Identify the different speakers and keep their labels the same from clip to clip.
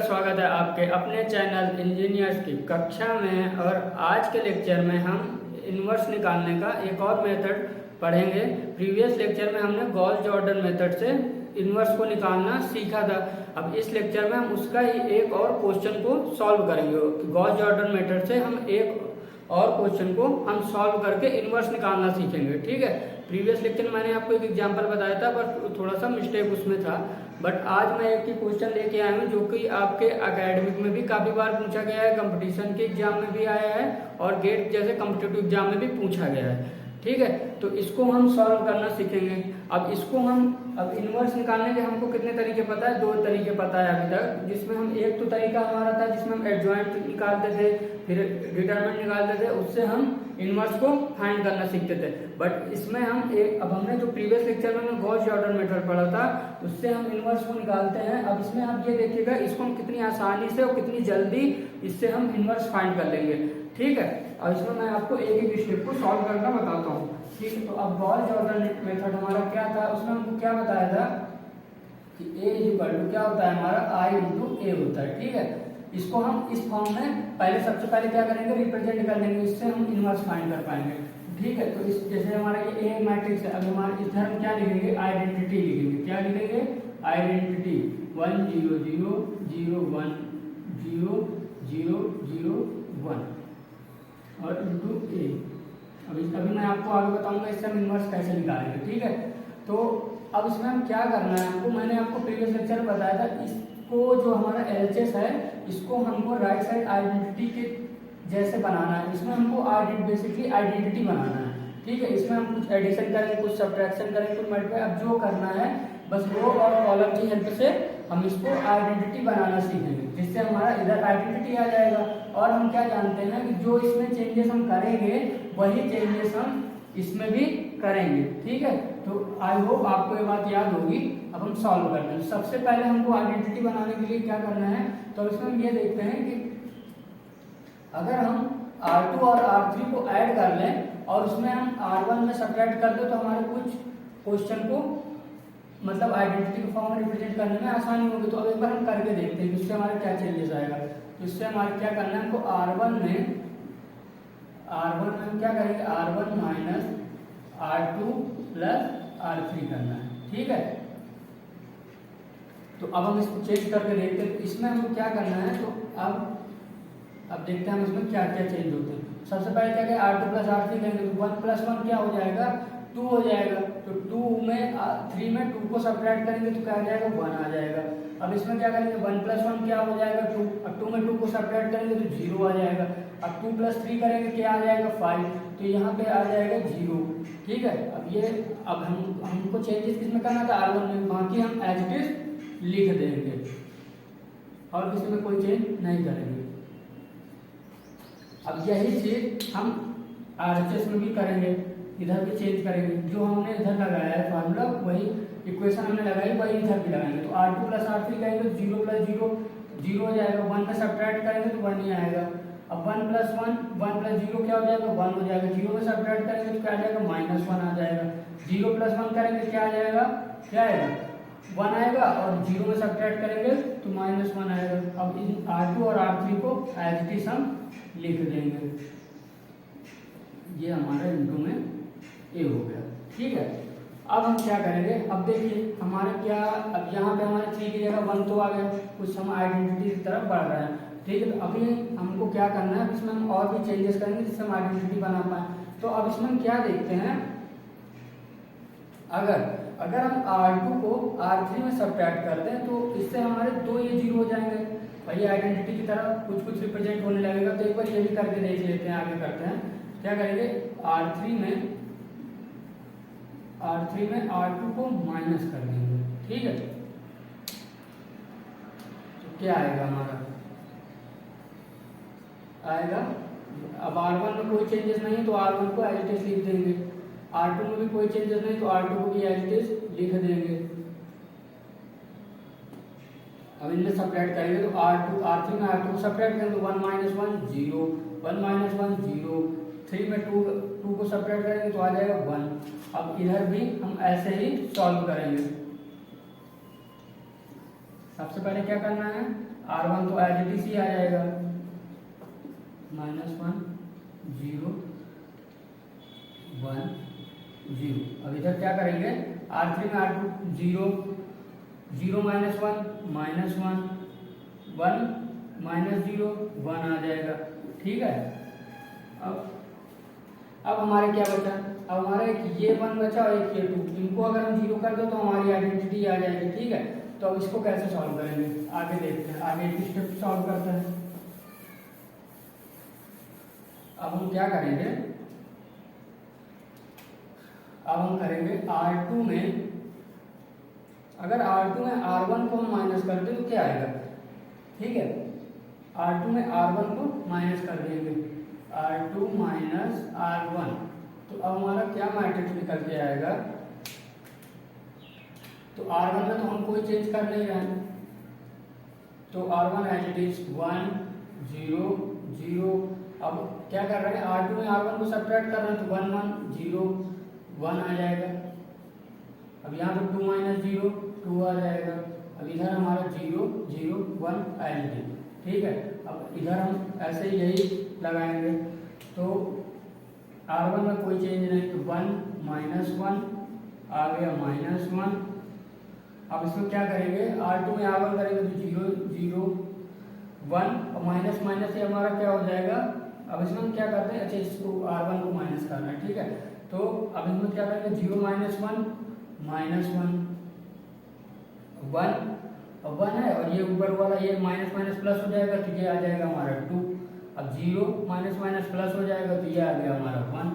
Speaker 1: स्वागत है आपके अपने चैनल इंजीनियर्स की कक्षा में। और आज के लेक्चर में हम इन्वर्स निकालने का एक और मेथड पढ़ेंगे। प्रीवियस लेक्चर में हमने गॉस जॉर्डन मेथड से इन्वर्स को निकालना सीखा था। अब इस लेक्चर में हम उसका ही एक और क्वेश्चन को सॉल्व करेंगे। गॉस जॉर्डन मेथड से हम एक और क्वेश्चन को हम सॉल्व करके इन्वर्स निकालना सीखेंगे। ठीक है, प्रीवियस लेक्चर में मैंने आपको एक एग्जांपल बताया था, बट थोड़ा सा मिस्टेक उसमें था। बट आज मैं एक ही क्वेश्चन लेके आया हूँ जो कि आपके एकेडमिक में भी काफ़ी बार पूछा गया है, कंपटीशन के एग्जाम में भी आया है और गेट जैसे कॉम्पिटिटिव एग्जाम में भी पूछा गया है। ठीक है, तो इसको हम सॉल्व करना सीखेंगे। अब इन्वर्स निकालने के हमको कितने तरीके पता है? 2 तरीके पता है अभी तक, जिसमें हम एक तो तरीका हमारा था जिसमें हम एडजॉइंट निकालते थे, फिर डिटरमिनेंट निकालते थे, उससे हम इन्वर्स को फाइंड करना सीखते थे। बट इसमें अब हमने जो प्रीवियस लेक्चर में हमने गॉस जॉर्डन मेथड पढ़ा था उससे हम इन्वर्स को निकालते हैं। अब इसमें आप ये देखिएगा, इसको हम कितनी आसानी से और कितनी जल्दी इससे हम इन्वर्स फाइंड कर लेंगे। ठीक है, और इसमें मैं आपको एक एक स्टेप को सॉल्व करना बताता हूँ। ठीक है, तो अब गॉस जॉर्डन मेथड हमारा क्या था, उसमें हमको क्या बताया था कि a इक्वल टू क्या होता है हमारा i इंटू ए होता है। ठीक है, इसको हम इस फॉर्म में सबसे पहले क्या करेंगे, रिप्रेजेंट कर लेंगे, इससे हम इन्वर्स फाइंड कर पाएंगे। ठीक है, तो इस जैसे हमारा ये a मैट्रिक्स है, अब हमारे इधर हम क्या लिखेंगे, आइडेंटिटी लिखेंगे। क्या लिखेंगे? आइडेंटिटी 1 0 0 0 1 0 0 0 1 और इंटू ए। अभी मैं आपको आगे बताऊंगा इससे हम इन्वर्स कैसे निकालेंगे। ठीक है, तो अब इसमें हम क्या करना है, मैंने आपको प्रीवियस लेक्चर में बताया था, इसको जो हमारा LHS है इसको हमको राइट साइड आइडेंटिटी के जैसे बनाना है। इसमें हमको बेसिकली आइडेंटिटी बनाना है। ठीक है, इसमें हम कुछ एडिशन करेंगे, कुछ सब्ट्रैक्शन करेंगे, कुछ मल्टीप्लाई। अब जो करना है बस रो और कॉलम की हेल्प से हम इसको आइडेंटिटी बनाना सीखेंगे, जिससे हमारा इधर आइडेंटिटी आ जाएगा। और हम क्या जानते हैं कि जो इसमें चेंजेस हम करेंगे वही चेंजेस हम इसमें भी करेंगे। ठीक है, तो आई होप आपको ये बात याद होगी। अब हम सॉल्व करते हैं। सबसे पहले हमको आइडेंटिटी बनाने के लिए क्या करना है, तो इसमें हम ये देखते हैं कि अगर हम R2 और R3 को ऐड कर लें और उसमें हम R1 में सब्ट्रैक्ट कर दो तो हमारे कुछ क्वेश्चन को मतलब आइडेंटिटी के फॉर्म में रिप्रेजेंट करने में आसानी होगी। तो अब एक बार हम करके देखते हैं कि इससे हमारा क्या चेंजेस आएगा। तो इससे हमारे क्या करना है, हमको R1 में हम क्या करेंगे, R1 minus R2 plus R3 करना है। ठीक है, तो अब हम इसको चेंज करके देखते हैं। तो इसमें हमको क्या करना है, तो अब देखते हैं हम इसमें क्या क्या चेंज होते हैं। सबसे पहले क्या करें, R2 प्लस R3 करेंगे तो 1 प्लस 1 क्या हो जाएगा, 2 हो जाएगा। तो 3 में 2 को सब्ट्रैक्ट करेंगे तो क्या आ जाएगा, 1 आ जाएगा। अब इसमें क्या करेंगे, 1 प्लस 1 क्या हो जाएगा, 2। अब 2 में 2 को सब्ट्रैक्ट करेंगे तो 0 आ जाएगा। अब 2 प्लस 3 करेंगे क्या आ जाएगा, 5। तो यहाँ पे आ जाएगा 0। ठीक है, अब हमको चेंजेस किसमें करना था, R1 में, बाकी हम एज इट इज लिख देंगे और किसी में कोई चेंज नहीं करेंगे। अब यही चीज हम RHS में भी करेंगे, इधर भी चेंज करेंगे। जो हमने इधर लगाया है फार्मूला, वही इक्वेशन हमने लगाई वही इधर भी लगाएंगे। तो R2 प्लस R3 करेंगे तो 0 प्लस 0 0 हो जाएगा। 1 में सब्ट्रैक्ट करेंगे तो 1 ही आएगा। अब 1 प्लस 0 क्या हो जाएगा, 1 हो जाएगा। 0 में सब्ट्रैक्ट करेंगे तो क्या आ जाएगा, -1 आ जाएगा। 0 प्लस 1 करेंगे क्या आ जाएगा, 1 आएगा। और 0 में सब्ट्रैक्ट करेंगे तो -1 आएगा। अब इन R2 और R3 को एज इट इज हम लिख देंगे। ये हमारा इंटू में ए हो गया। ठीक है, अब हम क्या करेंगे, अब देखिए हमारे क्या, अब यहाँ पे हमारे 3 की जगह 1 तो आ गया, कुछ हम आइडेंटिटी की तरफ बढ़ रहे हैं। ठीक है, तो अभी हमको क्या करना है, इसमें हम और भी चेंजेस करेंगे जिससे हम आइडेंटिटी बना पाए। तो अब इसमें हम क्या देखते हैं, अगर हम R2 को R3 में सब्ट्रैक्ट करते हैं तो इससे हमारे 2 ये 0 हो जाएंगे। वही आइडेंटिटी की तरह कुछ रिप्रेजेंट होने लगेगा। तो एक बार ये भी करके देख लेते हैं, आगे करते हैं। क्या करेंगे, R3 में R2 को माइनस कर देंगे। ठीक है, तो क्या आएगा हमारा, आएगा, अब R1 में कोई चेंजेस नहीं तो R1 को एज इट इज लिख देंगे। R2 में भी कोई चेंजेस नहीं तो R2 को भी एज इट इज लिख देंगे। अब इनमें सब्ट्रैक्ट करेंगे तो R3 में R2 को सब्ट्रैक्ट करेंगे तो 1 माइनस 1 0, 1 माइनस 1 0। 3 में 2 को सब्ट्रैक्ट करेंगे तो आ जाएगा 1। अब इधर भी हम ऐसे ही सॉल्व करेंगे। सबसे पहले क्या करना है, R1 तो एज इट इज ही आ जाएगा, -1 0 1 0। अब इधर क्या करेंगे, R3 में R2 0 0 -1 -1 1 -0 1 आ जाएगा, ठीक है। अब हमारे क्या बचा, अब हमारा एक ये 1 बचा और एक ये 2, इनको अगर हम 0 कर दो तो हमारी आइडेंटिटी आ जाएगी, ठीक है। तो अब इसको कैसे सॉल्व करेंगे, आगे देखते हैं, आगे एक स्टेप सॉल्व करते हैं। अब हम क्या करेंगे, अब हम करेंगे R2 में, अगर R2 में R1 को हम माइनस कर दें तो क्या आएगा, ठीक है। R2 में R1 को माइनस कर देंगे, R2 माइनस R1, तो अब हमारा क्या मैट्रिक्स निकल के आएगा। तो R1 में तो हम कोई चेंज कर नहीं रहे हैं, तो R1 एज इट इज 1 0 0। अब क्या कर रहे हैं, R2 में R1 को सब्ट्रैक्ट कर रहे हैं, तो 1 1 0 1 आ जाएगा। अब यहाँ पर 2 - 0 2 आ जाएगा। अब इधर हमारा 0 0 1 एज, ठीक है। अब इधर हम ऐसे ही यही लगाएंगे, तो R1 में कोई चेंज नहीं, तो 1 -1 आ गया -1। अब इसमें क्या करेंगे, R2 में R1 करेंगे तो 0 0 1 और माइनस माइनस से हमारा क्या हो जाएगा। अब इसमें हम क्या करते हैं, अच्छा इसको R1 को माइनस करना है, ठीक है। तो अब इसमें क्या करेंगे, 0 -1 -1 1 1 है, और ये ऊपर वाला ये माइनस माइनस प्लस हो जाएगा, तो ये आ जाएगा हमारा 2। अब 0 माइनस माइनस प्लस हो जाएगा, तो ये आ गया हमारा 1,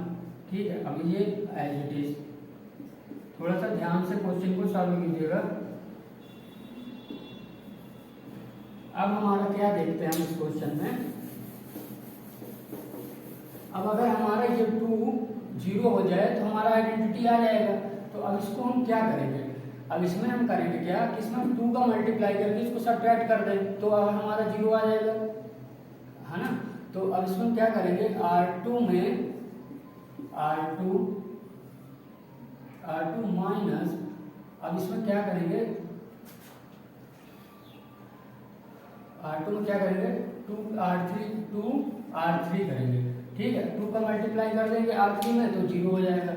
Speaker 1: ठीक है। अब ये एज इट इज, थोड़ा सा ध्यान से क्वेश्चन को सॉल्व कीजिएगा। अब हमारा क्या देखते हैं हम इस क्वेश्चन में, अब अगर हमारा ये 2 0 हो जाए तो हमारा आइडेंटिटी आ जाएगा। तो अब इसको हम क्या करेंगे, अब इसमें हम करेंगे क्या कि इसमें हम 2 का मल्टीप्लाई करके इसको सब्ट्रैक्ट कर दें, तो अब हमारा 0 आ जाएगा, है ना। तो अब इसमें क्या करेंगे, R2 में R2 माइनस, अब इसमें क्या करेंगे, R2 में क्या करेंगे, 2R3 करेंगे, ठीक है। 2 का मल्टीप्लाई कर देंगे R3 में, तो 0 हो जाएगा,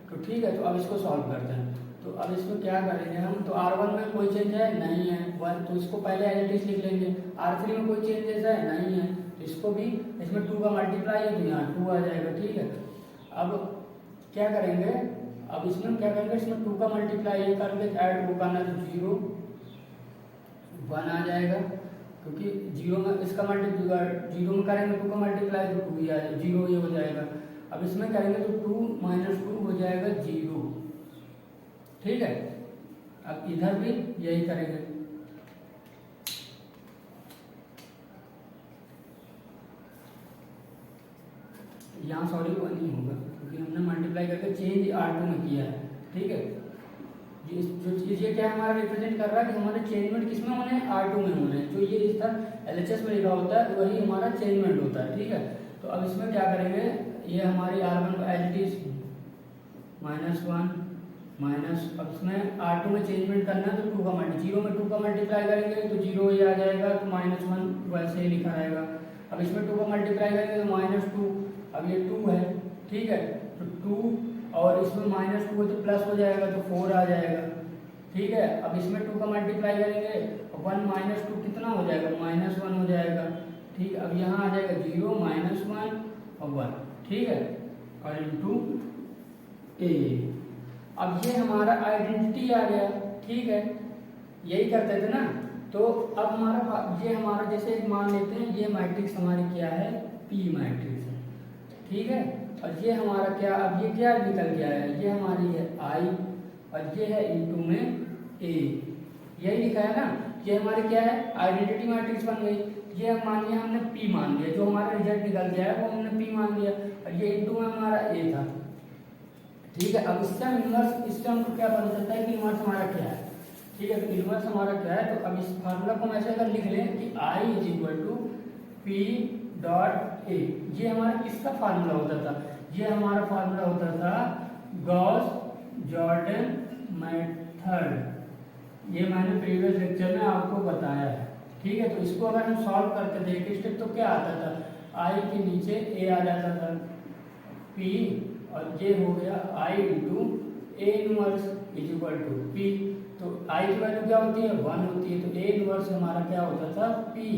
Speaker 1: तो ठीक है। तो अब इसको सॉल्व करते हैं, तो अब इसमें क्या करेंगे हम, तो R1 में कोई चेंज है नहीं है 1, तो इसको पहले एज इट इज लिख लेंगे। R3 में कोई चेंजेस है नहीं है, तो इसको भी, इसमें 2 का मल्टीप्लाई है तो यहाँ 2 आ जाएगा, ठीक है। अब क्या करेंगे, अब इसमें क्या करेंगे, इसमें 2 का मल्टीप्लाई ये करके ऐड को करना, तो 0 1 आ जाएगा, क्योंकि 0 में इसका मल्टीप्लाई 0 में करेंगे 2 का मल्टीप्लाई तो 2 ही आ जाएगा, 0 ये हो जाएगा। अब इसमें करेंगे तो 2 - 2 हो जाएगा 0, ठीक है। अब इधर भी यही करेंगे, यहाँ सॉरी वो नहीं होगा क्योंकि हमने मल्टीप्लाई करके चेंज R2 में किया है, ठीक है। जो चीज़ ये क्या हमारा रिप्रेजेंट कर रहा है कि हमारे चेंजमेंट किस में होने हैं, R2 में होने हैं। जो ये इस तरह LHS में लिखा होता है वही हमारा चेंजमेंट होता है, ठीक है। तो अब इसमें क्या करेंगे, ये हमारी R1 को एज इट इज -1 माइनस, अब इसमें R2 में चेंजमेंट करना है तो 2 का मल्टी 0 में 2 का मल्टीप्लाई करेंगे तो 0 ये आ जाएगा, तो -1 वैसे ही लिखा रहेगा। अब इसमें 2 का मल्टीप्लाई करेंगे तो -2, अब ये 2 है, ठीक है। तो 2 और इसमें -2 हो तो प्लस हो जाएगा, तो 4 आ जाएगा, ठीक है। अब इसमें 2 का मल्टीप्लाई करेंगे, 1 - 2 कितना हो जाएगा, -1 हो जाएगा, ठीक। अब यहाँ आ जाएगा 0 -1 और 1, ठीक है, और इनटू a। अब ये हमारा आइडेंटिटी आ गया, ठीक है, यही करते थे ना। तो अब हमारा ये हमारा जैसे एक मान लेते हैं, ये मैट्रिक्स हमारी क्या है, P मैट्रिक्स है, ठीक है। और ये हमारा क्या, अब ये क्या निकल के आया, ये हमारी है I और ये है इनटू में A, यही लिखा है ना। ये हमारी क्या है, आइडेंटिटी मैट्रिक्स बन गई। ये हम मान लिया, हमने P मान लिया, जो हमारा रिजल्ट निकल गया है वो हमने P मान लिया, और ये इनटू में हमारा A था, ठीक है। अब इससे हम इनवर्स, इससे हमको क्या पता चलता है कि इनवर्स हमारा क्या है, ठीक है। तो इनवर्स हमारा क्या है, तो अब इस फार्मूला को हम ऐसे अगर लिख लें कि I = P.A, ये हमारा किसका फार्मूला होता था, ये हमारा फार्मूला होता था गॉस-जॉर्डन मेथड। ये मैंने प्रीवियस लेक्चर में आपको बताया है, ठीक है। तो इसको अगर हम सॉल्व करते थे एक स्टेप तो क्या आता था, आई के नीचे ए आ जाता था पी और ये हो गया I into A inverse is equal to P. तो आई की वैल्यू क्या होती है 1 होती है, तो ए इनवर्स हमारा क्या होता था पी।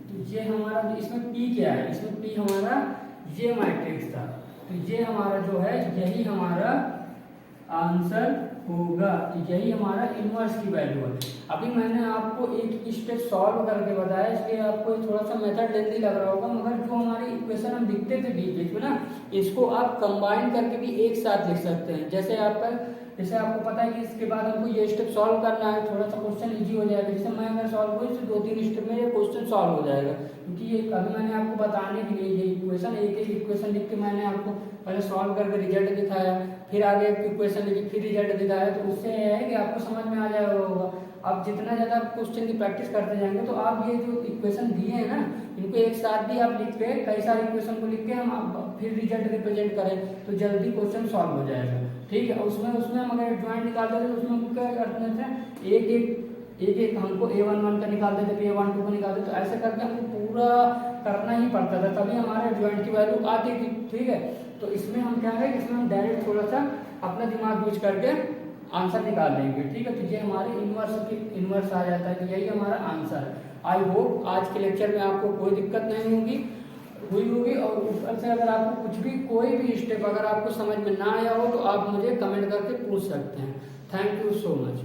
Speaker 1: तो ये हमारा इसमें पी क्या है, इसमें पी हमारा ये मैट्रिक्स था, तो ये हमारा जो है यही हमारा आंसर होगा, तो यही हमारा इनवर्स की वैल्यू है। अभी मैंने आपको एक स्टेप सॉल्व करके बताया, इसलिए आपको थोड़ा सा मेथड लेंथी लग रहा होगा, मगर जो हमारी इक्वेशन हम लिखते थे बीच बीच में ना, इसको आप कंबाइन करके भी एक साथ लिख सकते हैं। जैसे आपको पता है कि इसके बाद हमको ये स्टेप सॉल्व करना है, थोड़ा सा क्वेश्चन इजी हो जाएगा। जैसे मैं अगर सॉल्व करूँ तो 2-3 स्टेप में ये क्वेश्चन सॉल्व हो जाएगा, क्योंकि ये अभी मैंने आपको बताने के लिए ये इक्वेशन एक इक्वेशन लिख के मैंने आपको पहले सॉल्व करके रिजल्ट दिखाया, फिर आगे इक्वेशन लिखी फिर रिजल्ट दिखाया, तो उससे यह है कि आपको समझ में आ जाएगा होगा। आप जितना ज़्यादा क्वेश्चन की प्रैक्टिस करते जाएंगे तो आप ये जो इक्वेशन दिए हैं ना, इनको एक साथ भी आप लिख के कई सारे इक्वेशन को लिख के हम फिर रिजल्ट रिप्रेजेंट करें तो जल्दी क्वेश्चन सॉल्व हो जाएगा। ठीक है। उसमें हम अगर ज्वाइंट निकालते थे तो उसमें हमको क्या करते थे, एक हमको a11 का निकालते थे, फिर a12 का निकालते थे, तो ऐसे करके हमको पूरा करना ही पड़ता था, तभी हमारे ज्वाइंट की वैल्यू आती थी। ठीक है। तो इसमें हम क्या है, इसमें हम डायरेक्ट थोड़ा सा अपना दिमाग यूज करके आंसर निकाल लेंगे। ठीक है। तो ये हमारे इनवर्स आ जाता है, तो यही हमारा आंसर है। आई होप आज के लेक्चर में आपको कोई दिक्कत नहीं होगी और ऊपर से अगर आपको कुछ भी कोई भी स्टेप अगर आपको समझ में ना आया हो तो आप मुझे कमेंट करके पूछ सकते हैं। Thank you so much.